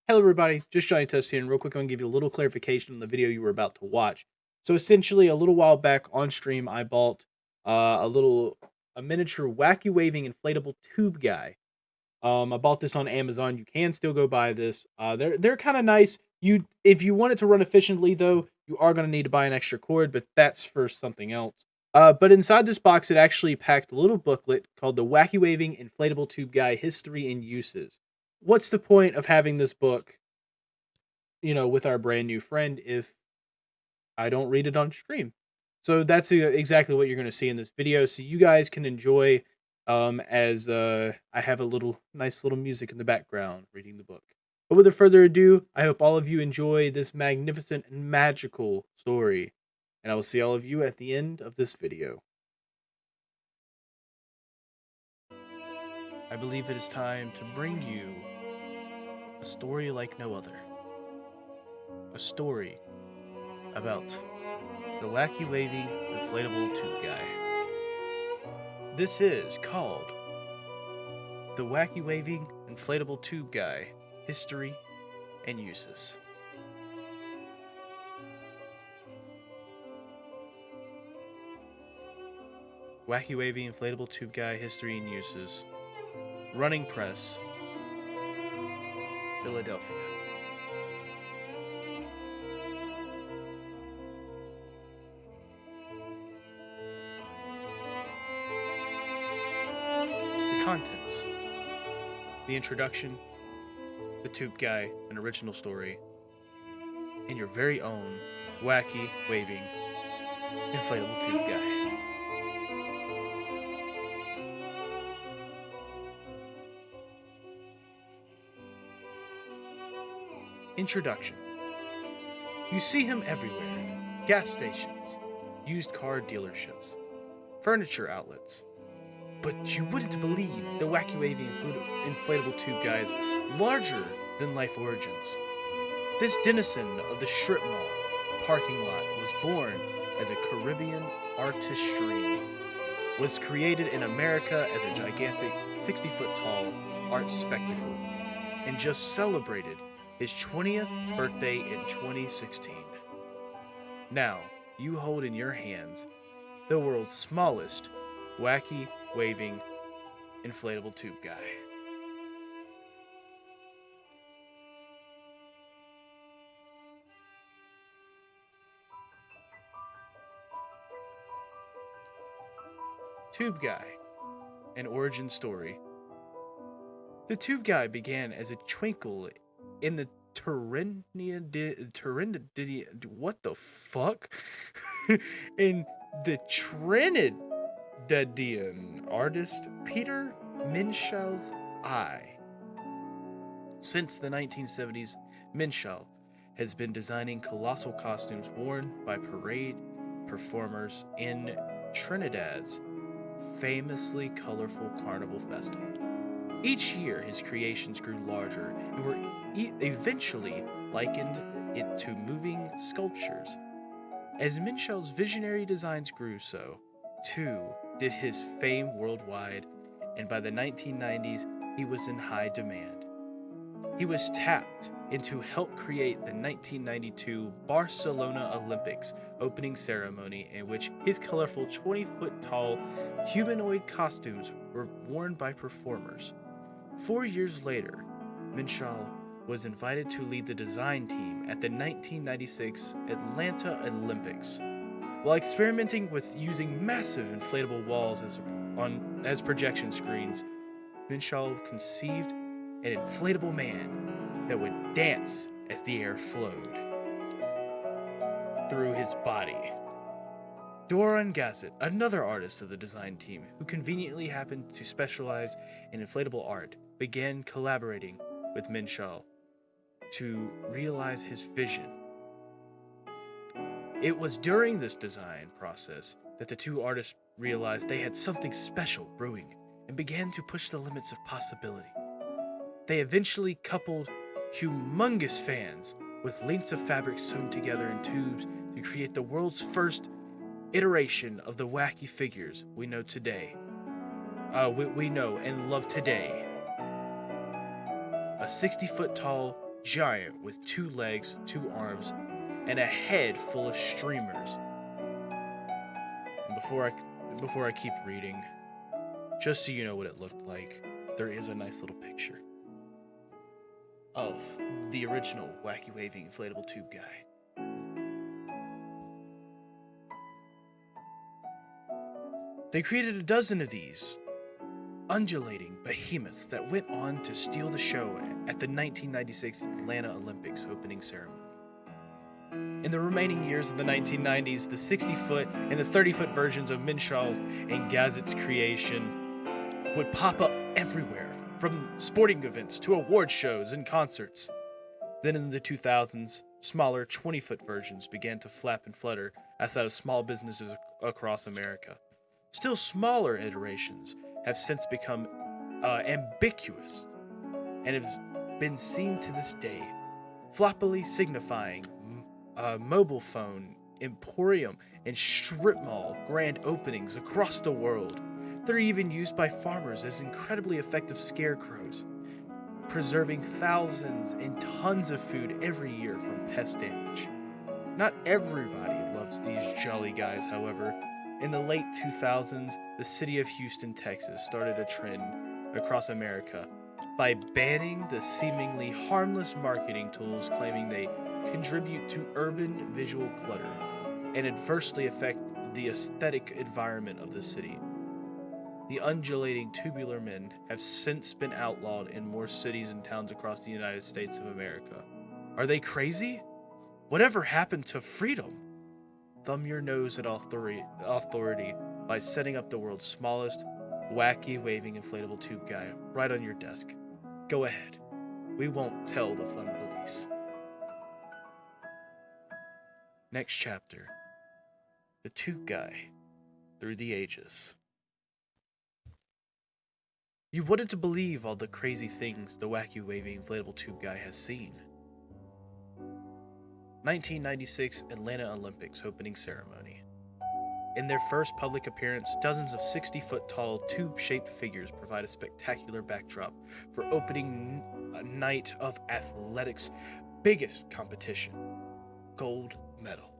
Hello, everybody. Just Johnny Test here, and real quick, I'm going to give you a little clarification on the video you were about to watch. So, essentially, a little while back on stream, I bought a miniature wacky waving inflatable tube guy. I bought this on Amazon. You can still go buy this. They're kind of nice. If you want it to run efficiently, though, you are going to need to buy an extra cord, but that's for something else. But inside this box, it actually packed a little booklet called the Wacky Waving Inflatable Tube Guy History and Uses. What's the point of having this book, with our brand new friend if I don't read it on stream? So that's exactly what you're going to see in this video. So you guys can enjoy as I have a nice little music in the background reading the book. But without further ado, I hope all of you enjoy this magnificent and magical story. And I will see all of you at the end of this video. I believe it is time to bring you a story like no other. A story about the Wacky Waving Inflatable Tube Guy. This is called the Wacky Waving Inflatable Tube Guy History and Uses. Wacky Waving Inflatable Tube Guy History and Uses. Running Press, Philadelphia. The contents: the introduction, the tube guy, an original story, and your very own wacky waving inflatable tube guy. Introduction. You see him everywhere: gas stations, used car dealerships, furniture outlets. But you wouldn't believe the Wacky Wavy Inflatable Tube Guy's larger than life origins. This denizen of the strip mall parking lot was born as a Caribbean artist's dream, was created in America as a gigantic 60-foot tall art spectacle, and just celebrated his 20th birthday in 2016. Now, you hold in your hands the world's smallest wacky waving inflatable tube guy. Tube Guy, an origin story. The Tube Guy began as a twinkle in the what the fuck? In the Trinidadian artist Peter Minshall's eye. Since the 1970s, Minshall has been designing colossal costumes worn by parade performers in Trinidad's famously colorful carnival festival. Each year, his creations grew larger and were eventually likened it to moving sculptures. As Minshall's visionary designs grew, so, too, did his fame worldwide, and by the 1990s, he was in high demand. He was tapped in to help create the 1992 Barcelona Olympics opening ceremony, in which his colorful 20-foot tall humanoid costumes were worn by performers. 4 years later, Minshall was invited to lead the design team at the 1996 Atlanta Olympics. While experimenting with using massive inflatable walls as projection screens, Minshall conceived an inflatable man that would dance as the air flowed through his body. Doran Gassett, another artist of the design team who conveniently happened to specialize in inflatable art, began collaborating with Minshall to realize his vision. It was during this design process that the two artists realized they had something special brewing and began to push the limits of possibility. They eventually coupled humongous fans with lengths of fabric sewn together in tubes to create the world's first iteration of the wacky figures we know today. We know and love today. A 60-foot tall giant with 2 legs, 2 arms, and a head full of streamers. And before I keep reading, just so you know what it looked like, there is a nice little picture of the original Wacky Wavy Inflatable Tube guy. They created a dozen of these undulating behemoths that went on to steal the show at the 1996 Atlanta Olympics opening ceremony. In the remaining years of the 1990s, the 60-foot and the 30-foot versions of Minshall's and Gazet's creation would pop up everywhere, from sporting events to award shows and concerts. Then in the 2000s, smaller 20-foot versions began to flap and flutter outside of small businesses across America. Still smaller iterations have since become ambiguous and have been seen to this day, floppily signifying mobile phone, emporium, and strip mall grand openings across the world. They're even used by farmers as incredibly effective scarecrows, preserving thousands and tons of food every year from pest damage. Not everybody loves these jolly guys, however. In the late 2000s, the city of Houston, Texas started a trend across America by banning the seemingly harmless marketing tools claiming they contribute to urban visual clutter and adversely affect the aesthetic environment of the city. The undulating tubular men have since been outlawed in more cities and towns across the United States of America. Are they crazy? Whatever happened to freedom? Thumb your nose at authority by setting up the world's smallest, wacky waving inflatable tube guy right on your desk. Go ahead. We won't tell the fun police. Next chapter. The tube guy through the ages. You wouldn't believe all the crazy things the wacky wavy inflatable tube guy has seen. 1996 Atlanta Olympics opening ceremony. In their first public appearance, dozens of 60-foot tall tube-shaped figures provide a spectacular backdrop for opening night of athletics' biggest competition, gold medal.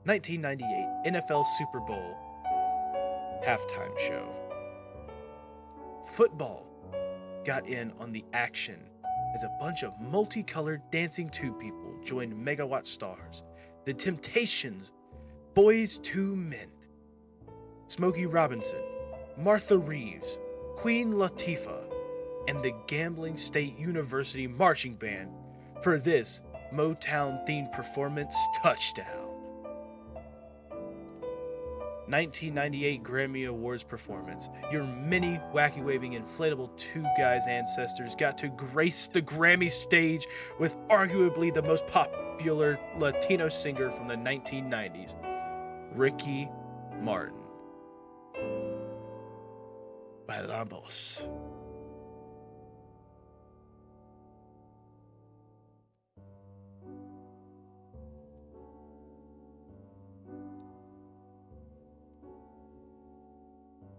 1998 NFL Super Bowl halftime show. Football got in on the action as a bunch of multicolored dancing tube people joined megawatt stars, the Temptations, Boys to Men, Smokey Robinson, Martha Reeves, Queen Latifah, and the Gambling State University Marching Band for this Motown-themed performance touchdown. 1998 Grammy Awards performance. Your mini wacky waving inflatable tube guys ancestors got to grace the Grammy stage with arguably the most popular Latino singer from the 1990s, Ricky Martin. Bailamos.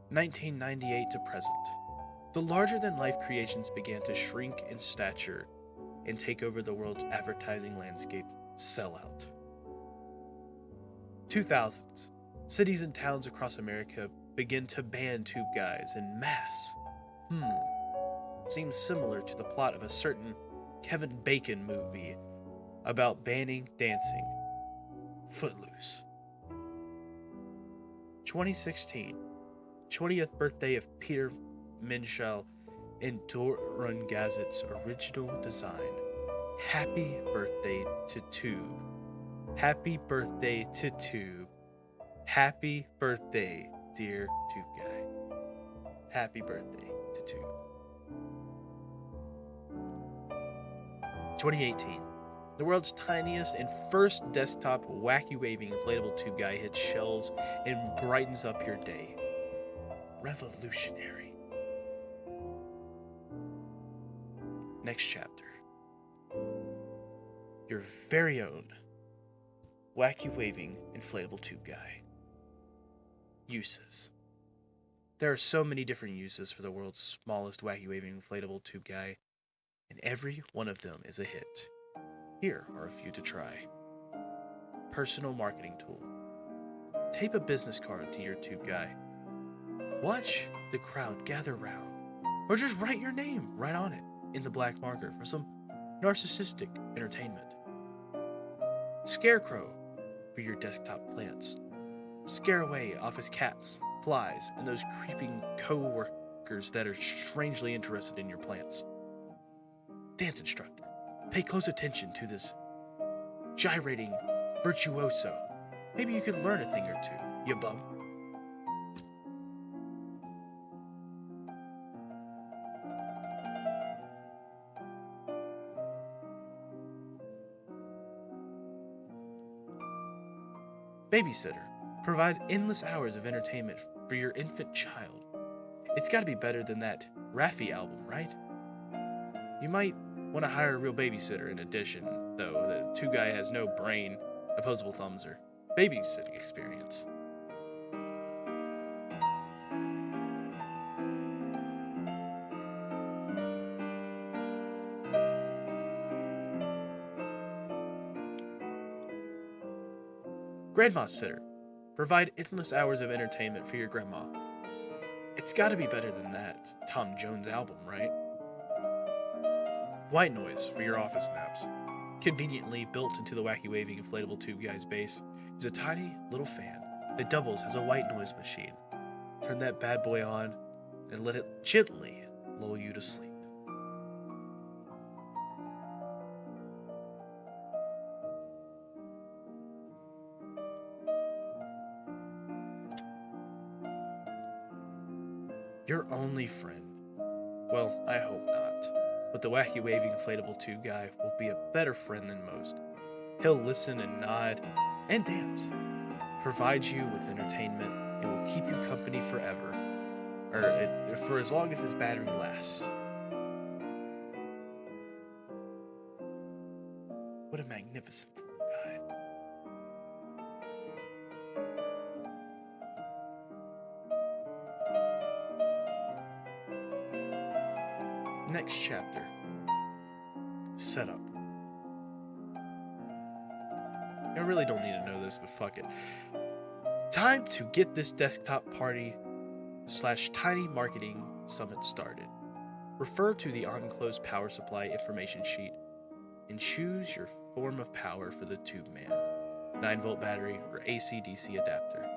(1998 to present). The larger-than-life creations began to shrink in stature and take over the world's advertising landscape. Sellout. 2000s. Cities and towns across America begin to ban tube guys en masse. Seems similar to the plot of a certain Kevin Bacon movie about banning dancing. Footloose. 2016. 20th birthday of Peter Minshall and Doran Gazet's original design. Happy birthday to Tube. Happy birthday to Tube. Happy birthday, dear Tube Guy. Happy birthday to Tube. 2018. The world's tiniest and first desktop wacky waving inflatable tube guy hits shelves and brightens up your day. Revolutionary. Next chapter. Your very own wacky waving inflatable tube guy. Uses. There are so many different uses for the world's smallest wacky waving inflatable tube guy. and every one of them is a hit. Here are a few to try. Personal marketing tool. Tape a business card to your tube guy. Watch the crowd gather round, or just write your name right on it in the black marker for some narcissistic entertainment. Scarecrow for your desktop plants. Scare away office cats, flies, and those creeping co-workers that are strangely interested in your plants. Dance instructor. Pay close attention to this gyrating virtuoso. Maybe you could learn a thing or two, you bum. Babysitter. Provide endless hours of entertainment for your infant child. It's gotta be better than that Raffi album, right? You might want to hire a real babysitter in addition, though. The two guy has no brain, opposable thumbs, or babysitting experience. Grandma sitter. Provide endless hours of entertainment for your grandma. It's gotta be better than that Tom Jones album, right? White noise for your office maps. Conveniently built into the Wacky Wavy Inflatable tube guy's base is a tiny little fan that doubles as a white noise machine. Turn that bad boy on and let it gently lull you to sleep. Your only friend. Well, I hope not. But the Wacky Wavy Inflatable tube guy will be a better friend than most. He'll listen and nod and dance, provide you with entertainment, and will keep you company forever. Or for as long as his battery lasts. What a magnificent little guy. Next chapter. Setup. I really don't need to know this, but fuck it. Time to get this desktop party / tiny marketing summit started. Refer to the enclosed power supply information sheet and choose your form of power for the tube man. 9-volt battery or AC-DC adapter.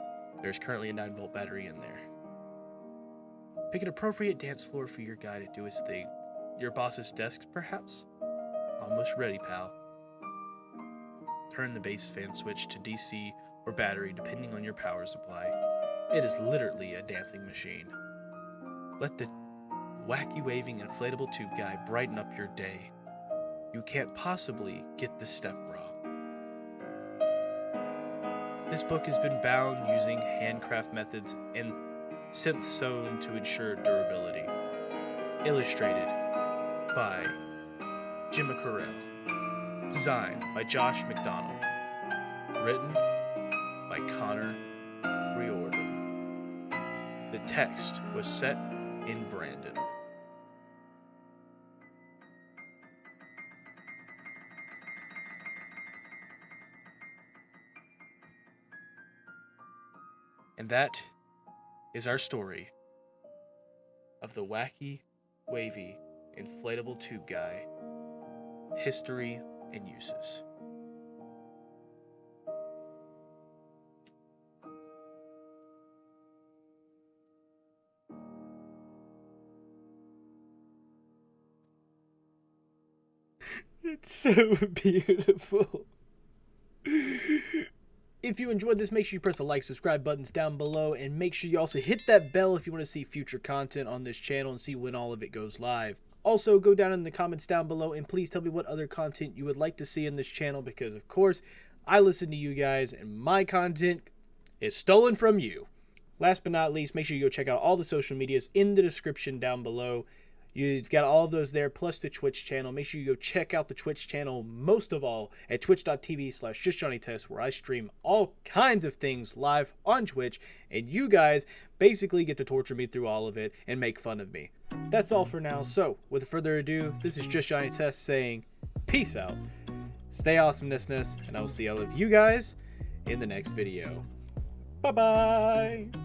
There's currently a 9-volt battery in there. Pick an appropriate dance floor for your guy to do his thing. Your boss's desk, perhaps? Almost ready, pal. Turn the base fan switch to DC or battery depending on your power supply. It is literally a dancing machine. Let the wacky waving inflatable tube guy brighten up your day. You can't possibly get this step wrong. This book has been bound using handcraft methods and synth sewn to ensure durability. Illustrated by Jim Carell. Designed by Josh McDonald. Written by Connor Riordan. The text was set in Brandon. And that is our story of the Wacky Wavy Inflatable tube guy, history and uses. It's so beautiful. If you enjoyed this, make sure you press the like, subscribe buttons down below, and make sure you also hit that bell if you want to see future content on this channel and see when all of it goes live. Also, go down in the comments down below and please tell me what other content you would like to see in this channel because, of course, I listen to you guys and my content is stolen from you. Last but not least, make sure you go check out all the social medias in the description down below. You've got all of those there, plus the Twitch channel. Make sure you go check out the Twitch channel, most of all, at twitch.tv/JustJohnnyTest, where I stream all kinds of things live on Twitch, and you guys basically get to torture me through all of it and make fun of me. That's all for now. So, with further ado, this is Just Johnny Test saying, peace out, stay awesomeness, and I will see all of you guys in the next video. Bye-bye!